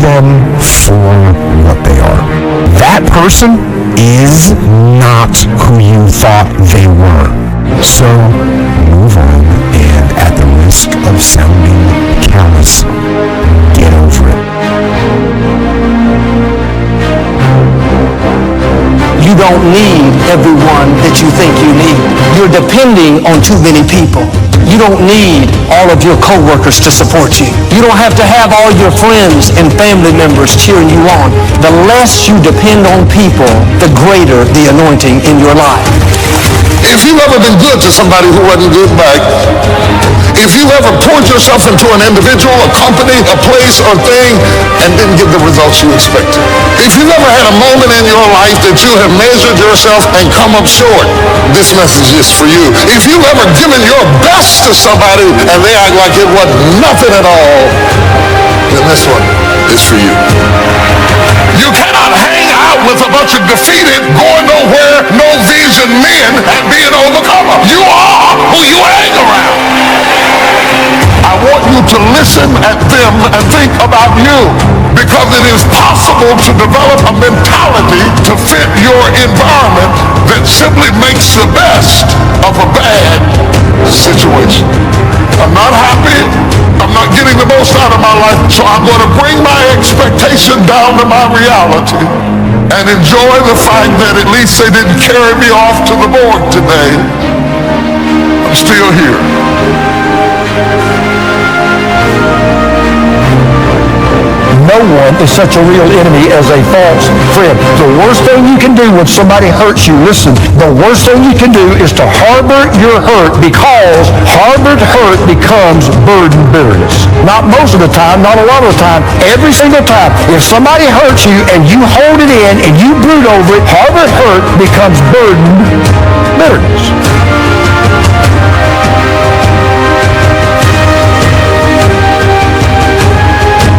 them for what they are. That person is not who you thought they were. So move on, and at the risk of sounding callous, get over it. You don't need everyone that you think you need. You're depending on too many people. You don't need all of your coworkers to support you. You don't have to have all your friends and family members cheering you on. The less you depend on people, the greater the anointing in your life. If you've ever been good to somebody who wasn't good back, if you ever poured yourself into an individual, a company, a place, or thing, and didn't get the results you expected, if you've ever had a moment in your life that you have measured yourself and come up short, this message is for you. If you've ever given your best to somebody and they act like it was nothing at all, then this one is for you. You cannot hang out with a bunch of defeated, going nowhere, no vision men and be an overcomer. You are who you hang around. I want you to listen at them and think about you, because it is possible to develop a mentality to fit your environment that simply makes the best of a bad situation. I'm not happy. I'm not getting the most out of my life, so I'm going to bring my expectation down to my reality and enjoy the fact that at least they didn't carry me off to the morgue today. I'm still here. No one is such a real enemy as a false friend. The worst thing you can do when somebody hurts you, listen, the worst thing you can do is to harbor your hurt, because harbored hurt becomes burden bitterness. Not most of the time, not a lot of the time, every single time. If somebody hurts you and you hold it in and you brood over it, harbored hurt becomes burden bitterness.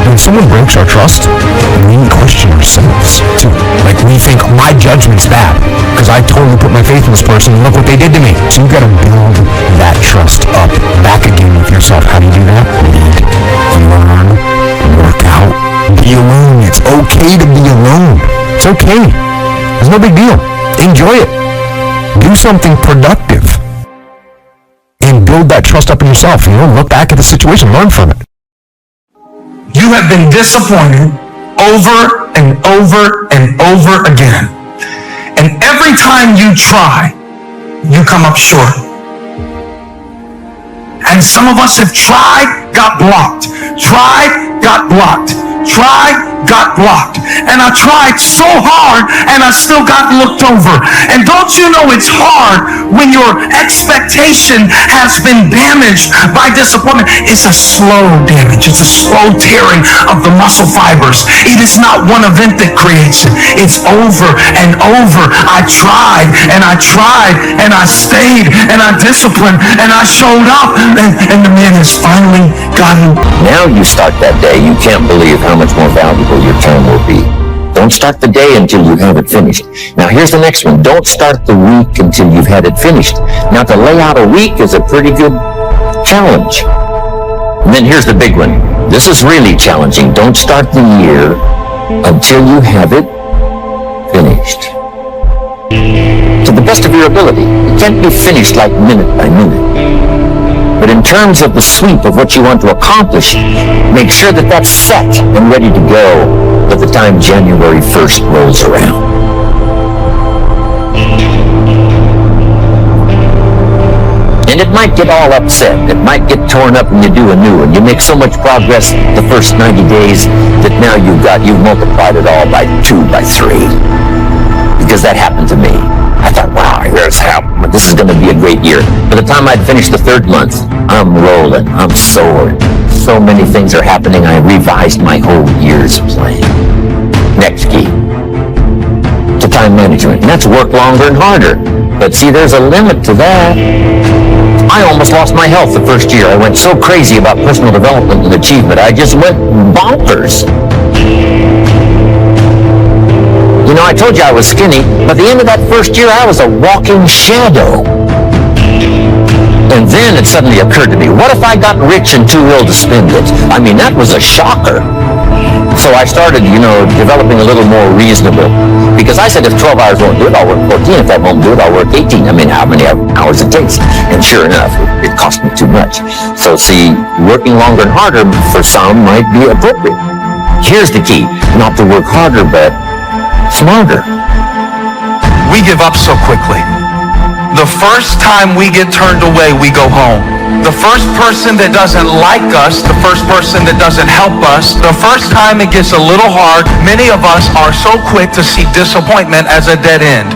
When someone breaks our trust, we question ourselves too. Like, we think my judgment's bad because I totally put my faith in this person and look what they did to me. So you've got to build that trust up back again with yourself. How do you do that? Lead, learn, work out, be alone. It's okay to be alone. It's okay. It's no big deal. Enjoy it. Do something productive and build that trust up in yourself. Look back at the situation, learn from it. You have been disappointed over and over and over again. And every time you try, you come up short. And some of us have tried, got blocked. Tried, got blocked. Tried, got blocked. And I tried so hard and I still got looked over. And don't you know it's hard when your expectation has been damaged by disappointment? It's a slow damage. It's a slow tearing of the muscle fibers. It is not one event that creates it. It's over and over. I tried and I tried and I stayed and I disciplined and I showed up, and the man has finally gotten. Now you start that day, you can't believe how much more valuable your time will be. Don't start the day until you have it finished. Now here's the next one. Don't start the week until you've had it finished. Now to lay out a week is a pretty good challenge. And then here's the big one. This is really challenging. Don't start the year until you have it finished. To the best of your ability. It can't be finished like minute by minute. But in terms of the sweep of what you want to accomplish, make sure that that's set and ready to go by the time January 1st rolls around. And it might get all upset. It might get torn up when you do a new one. You make so much progress the first 90 days that now you've multiplied it all by 2, by 3. Because that happened to me. I thought, wow, this is going to be a great year. By the time I'd finished the 3rd month, I'm rolling, I'm soaring. So many things are happening, I revised my whole year's plan. Next key, to time management. And that's work longer and harder. But see, there's a limit to that. I almost lost my health the first year. I went so crazy about personal development and achievement, I just went bonkers. You know, I told you I was skinny. By the end of that first year, I was a walking shadow. And then it suddenly occurred to me, what if I got rich and too ill to spend it? I mean, that was a shocker. So I started, developing a little more reasonable. Because I said, if 12 hours won't do it, I'll work 14. If that won't do it, I'll work 18. I mean, how many hours it takes. And sure enough, it cost me too much. So see, working longer and harder for some might be appropriate. Here's the key. Not to work harder, but smarter. We give up so quickly. The first time we get turned away, we go home. The first person that doesn't like us, the first person that doesn't help us, the first time it gets a little hard, many of us are so quick to see disappointment as a dead end.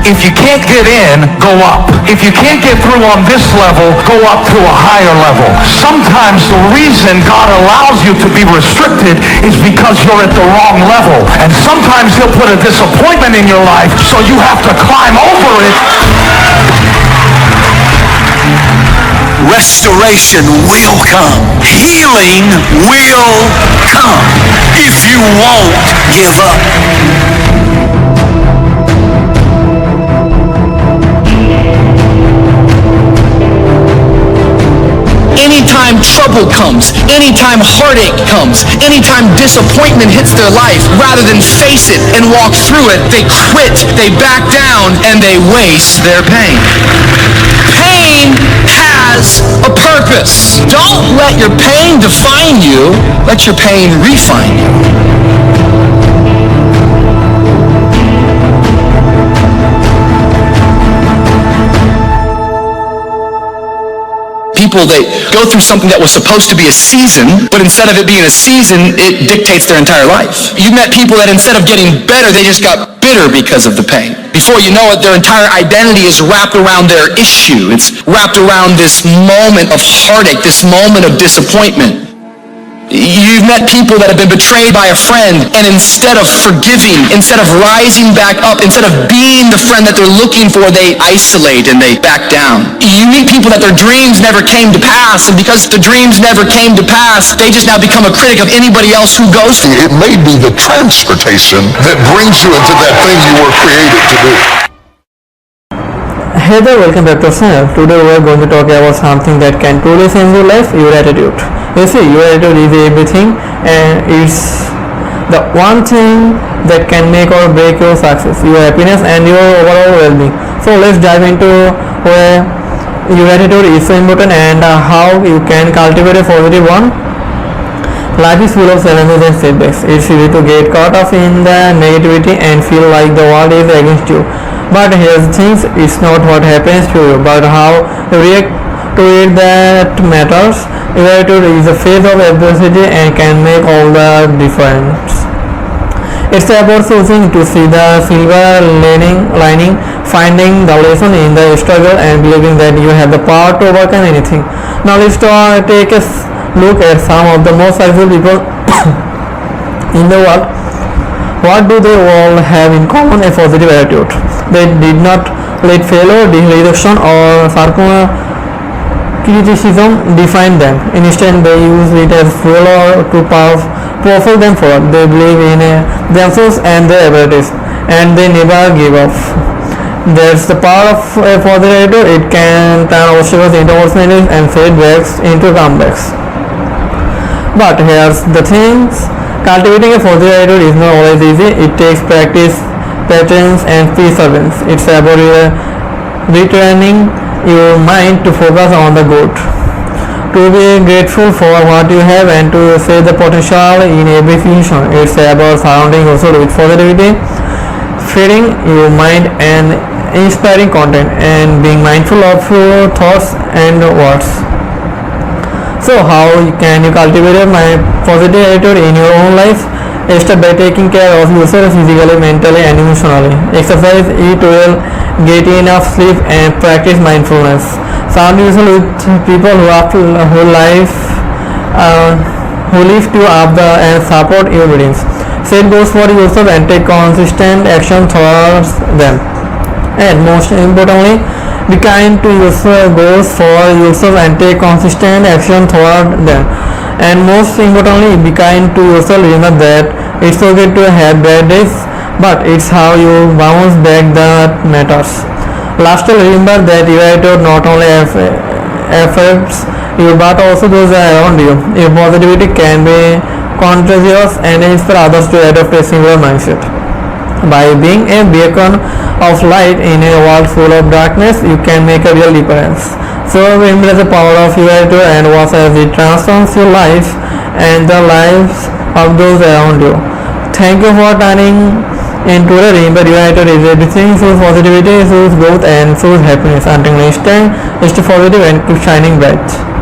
If you can't get in, go up. If you can't get through on this level, go up to a higher level. Sometimes the reason God allows you to be restricted is because you're at the wrong level. And sometimes He'll put a disappointment in your life so you have to climb over it. Restoration will come. Healing will come if you won't give up. Anytime trouble comes, anytime heartache comes, anytime disappointment hits their life, rather than face it and walk through it, they quit, they back down, and they waste their pain. Pain has a purpose. Don't let your pain define you. Let your pain refine you. People that go through something that was supposed to be a season, but instead of it being a season, it dictates their entire life. You met people that instead of getting better, they just got bitter because of the pain. Before you know it, their entire identity is wrapped around their issue. It's wrapped around this moment of heartache, this moment of disappointment. You've met people that have been betrayed by a friend, and instead of forgiving, instead of rising back up, instead of being the friend that they're looking for, they isolate and they back down. You meet people that their dreams never came to pass, and because the dreams never came to pass, they just now become a critic of anybody else who goes. It may be the transportation that brings you into that thing you were created to do. Hey there, welcome back to our channel. Today we are going to talk about something that can truly change your life, your attitude. You see, your attitude is everything, and it's the one thing that can make or break your success, your happiness and your overall well-being. So let's dive into where your attitude is so important and how you can cultivate a positive one. Life is full of challenges and setbacks. It's easy to get caught up in the negativity and feel like the world is against you. But here's the thing, it's not what happens to you, but how you react to it that matters. Your attitude is a phase of adversity and can make all the difference. It's about choosing to see the silver lining, finding the lesson in the struggle, and believing that you have the power to overcome anything. Now let's take a look at some of the most successful people in the world. What do they all have in common? A positive attitude. They did not let failure, rejection, or criticism define them. Instead, they use it as fuel or to propel them forward. They believe in themselves and their abilities, and they never give up. That's the power of a positive attitude. It can turn obstacles into opportunities and setbacks into comebacks. But here's the thing. Cultivating a positive attitude is not always easy. It takes practice, patience, and perseverance. It's about retraining your mind to focus on the good, to be grateful for what you have, and to see the potential in every situation. It's about surrounding yourself with positivity, feeding your mind and inspiring content, and being mindful of your thoughts and words. So how can you cultivate a positive attitude in your own life? Start by taking care of yourself physically, mentally, and emotionally. Exercise, eat well, get enough sleep, and practice mindfulness. Surround yourself with people who lift you up and support your dreams. Set goals for yourself and take consistent action towards them. And most importantly, be kind to yourself, goals for yourself and take consistent action toward them. And most importantly, be kind to yourself. Remember that it's okay to have bad days, but it's how you bounce back that matters. Lastly, remember that your attitude not only affects you but also those around you. Your positivity can be contagious and inspire others to adopt a similar mindset. By being a beacon of light in a world full of darkness, you can make a real difference. So embrace the power of your attitude and watch as it transforms your life and the lives of those around you. Thank you for turning into the remember your attitude is everything. Choose positivity, choose growth, and choose happiness. Until next time, stay positive and keep shining bright.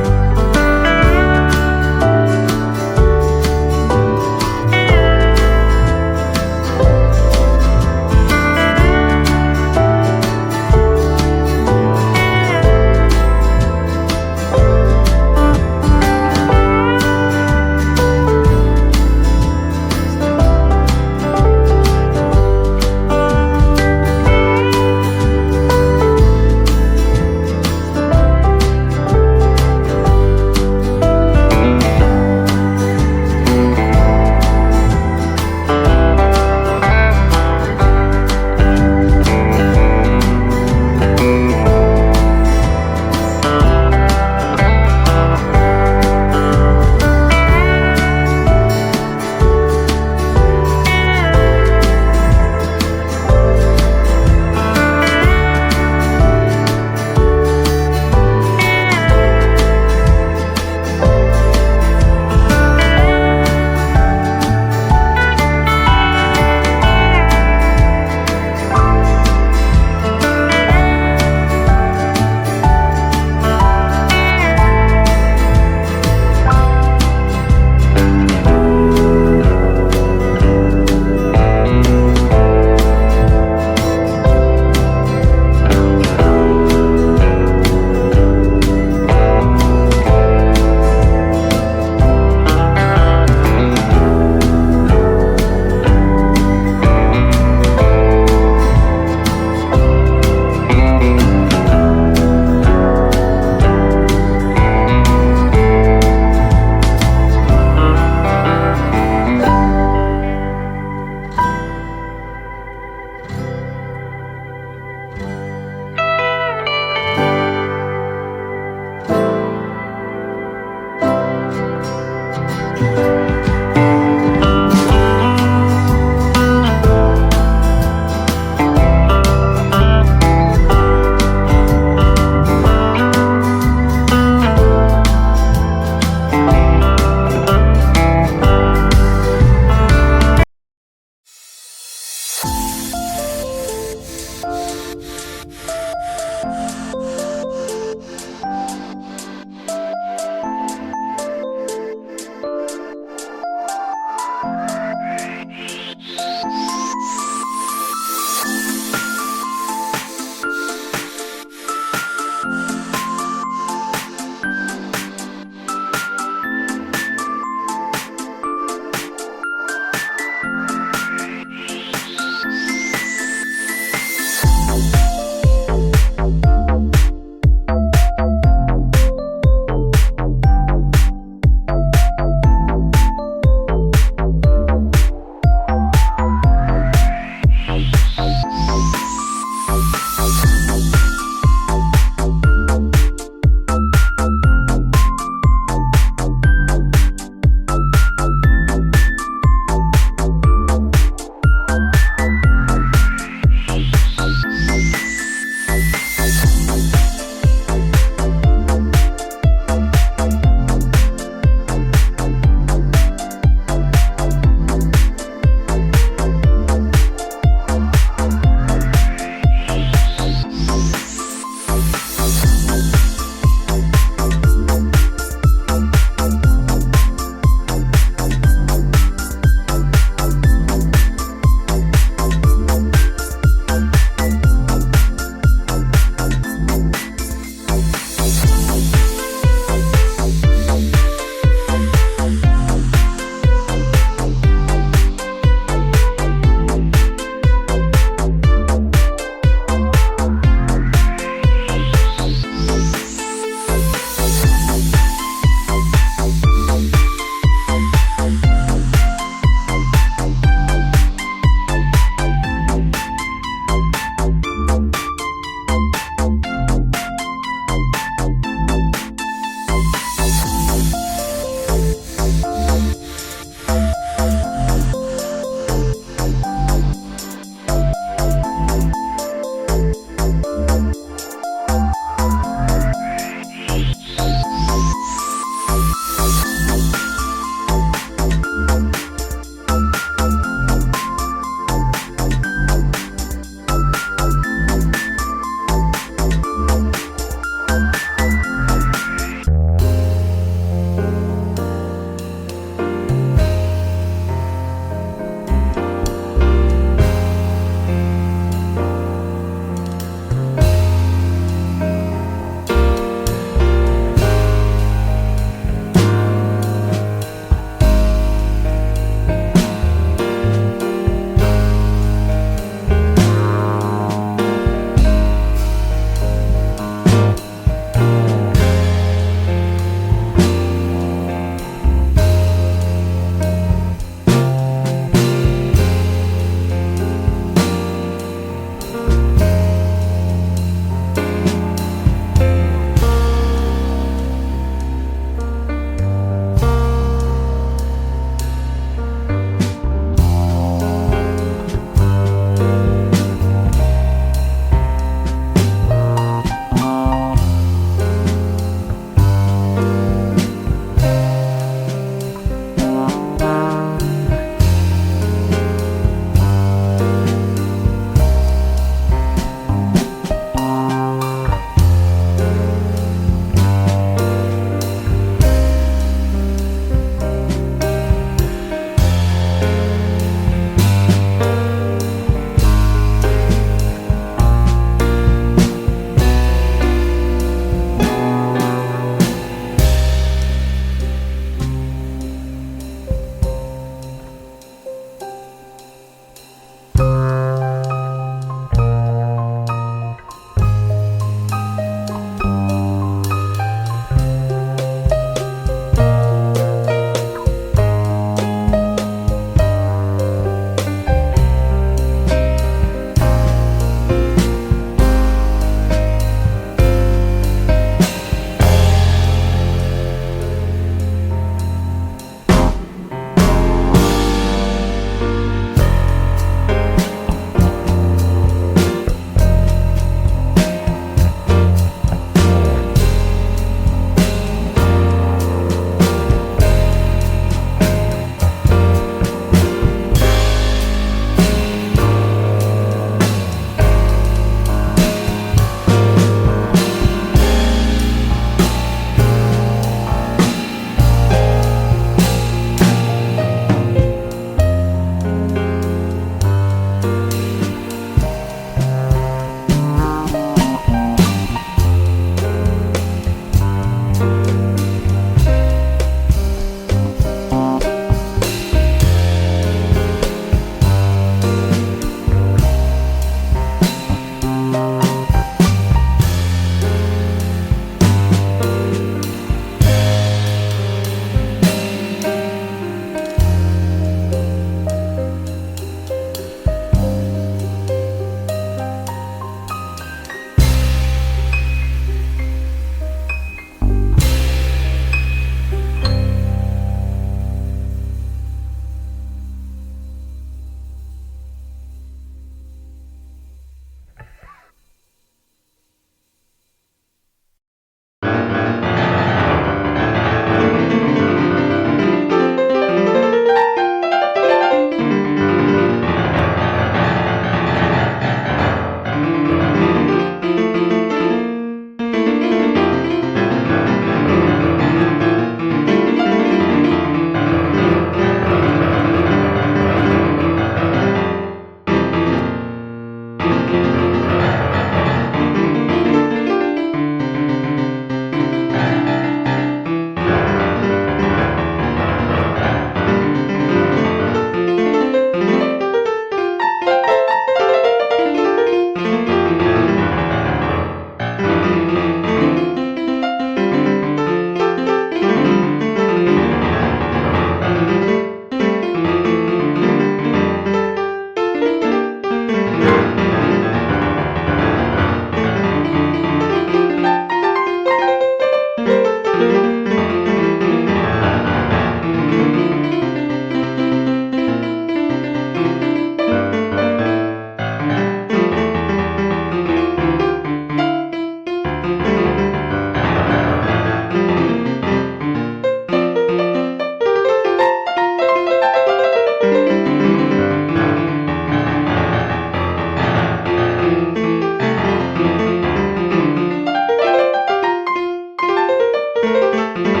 you.